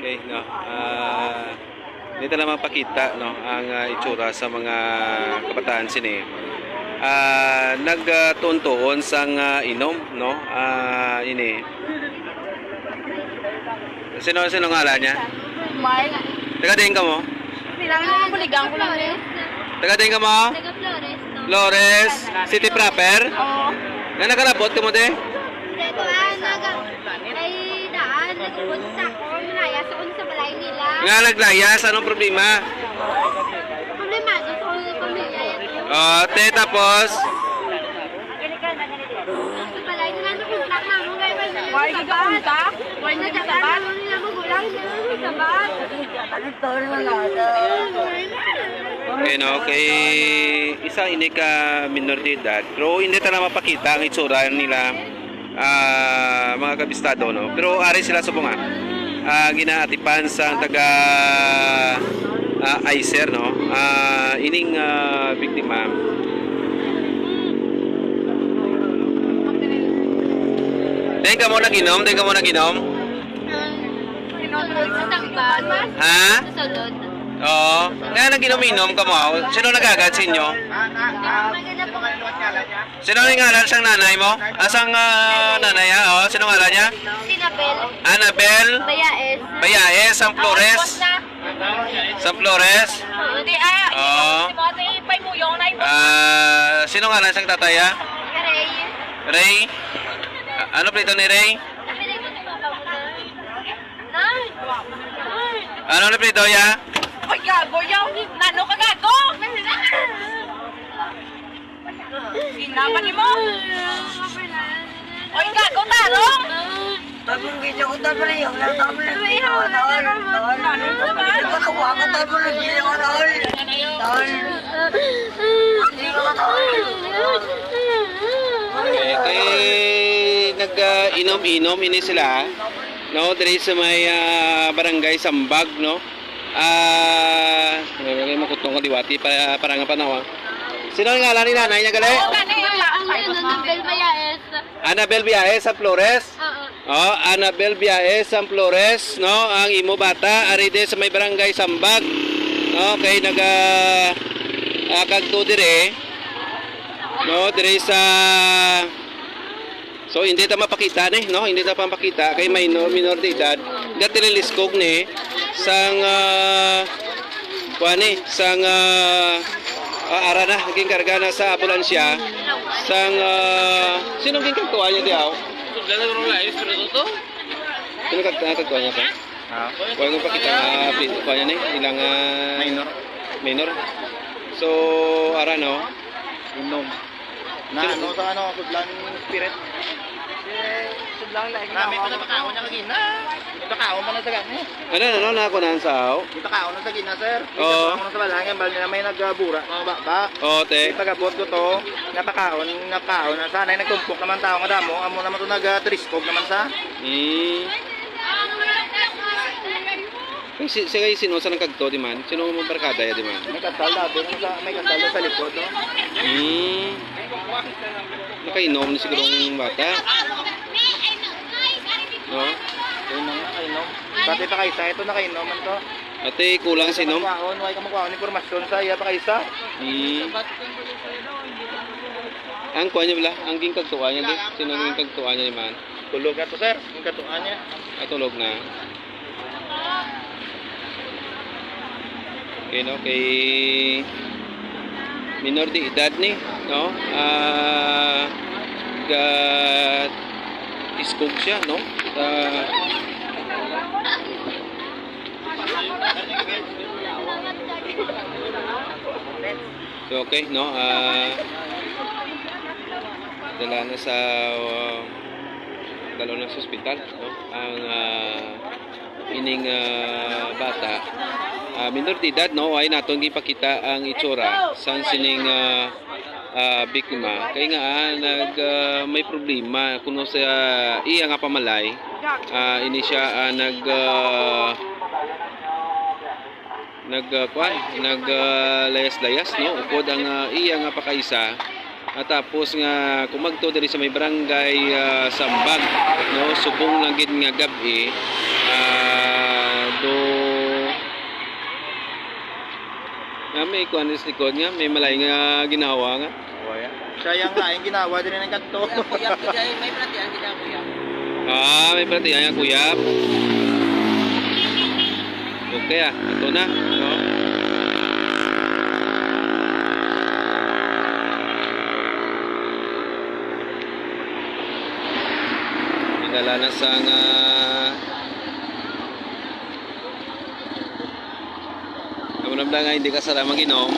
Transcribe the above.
Okay, no. Dito na mapakita no ang itsura sa mga kabataan sini. Nagtuon-tuon sang inom no. Ini. Sino ngalan niya? Mark. Taga din ka mo? Silang naman kuligang ko lang eh. Taga din ka mo? Taga Flores, no? Flores, City proper? Oo. Nga nakalabot ka mo de? Dito ay daan, nagpunta ko, nalaya sa balay nila. Nga naglayas, anong problema? Problema, gusto ko ng pamilya yan. Te, tapos? Sa balay nila, napunta na mo, kaya wala nila sabat. Wala nila sabat. Wala nila magulang, nila sabat. Okay, no, kay isa ini ka minor de edad, pero hindi talaga mapakita ang itsura nila mga kabistado, no? Pero ari sila subong ginaatipan sa taga Icer, no? Ining biktima. Dahil ka mo naginom? Tangban. Ha? Susunod. Oo. Kaya naginom-inom ka mo? Sino nagagat sa inyo? Maganda po kayo. Sino ang ngalan sang nanay mo? Asang nanay ha? Oh, sino ngalan niya? Sinabel. Annabel Bayaes. Bayaes, San Flores. San Flores. Hindi Oo. Si Mati, pay mo yung nai. Sino ngalan sang tatay ha? Ray. Ray? Ano plito ni Ray? Nabilig ko sa papa mo na. Nay. Ano na plito ya? Ay, gago yaw. Nano ka gago? Ginapan ni mo? Ay, gago tarong. Tabung kita ko tapos yung tabung yung nakakuha ko tapos yung Kay nag-inom-inom ini sila, no, diri sa may barangay Sambag, no. May makutong ko diwati para nga panawa. Sino ang ngalan ni nanay niya gali? Annabel Bayaes. Annabel Biaes sa Flores. Oo. Oh, Annabel Biaes sa Flores, no, ang imo bata ari di sa may barangay Sambag. Okay, kagto dire. No, dire sa so hindi ta mapakita ni, no? Hindi ta mapakita kay minor de edad. Dati liskog ni sang sang ara na naging karga na sa ambulansya sang sino ging kagtuan niya diaw? Sino kagtuan niya pa? Wala nang pakita kuha niya ni ilang minor. So ara no Inom. Na ano sa ano, sudlan spirit. Sudlan laing na. Namin na bakaon niya kagina. Bakaon man na sa gani. Ano nakunan sa aw? Bakaon na sa gina, sir. Oo. Bakaon sa balangan bal na may nagbura. Mga baba. Oo, te. Pagabot ko to, napakaon. Sana ay nagtumpok naman tao nga damo. Amo naman to nag-triskog naman sa. Sige, sino sa nagkagto di man? Sino mo barkada ya di man? May kasal dati may kasal sa likod, no. Nakainom na siguro ng bata. No? Ayun na nga, kainom. Dati pa kaysa, ito na kainom man to. Ate, kulang sinom. Huwag ka magkaon informasyon sa iya pa kaysa. Ang kuha niya bala? Ang ging kagtuan niya di? Sino ang ging kagtuan niya di man? Tulog na to, sir. Yung katuan niya. Tulog na. Okay, no? Kay minor de edad ni, no? Iskog siya, no? So, okay, no? Dala na sa ospital, no? Ang ining bata minor de edad, no, ay naton gipakita ang itsura sang sining biktima kay nga may problema kuno sa iya nga pamalay. Ini siya layas-layas, no, upod ang iya nga pakaisa. Tapos nga kumagto diri sa may barangay Sambag, no, subong lang gid nga gabi may kuan sa likod nga, may malay nga ginawa nga. Waya. Siya yung laing ginawa din ng kanto. Ah, may platihan nga kuyap. Okay ito na, no? Nagala na sa nga Kamunamda nga hindi ka sara mag-inom.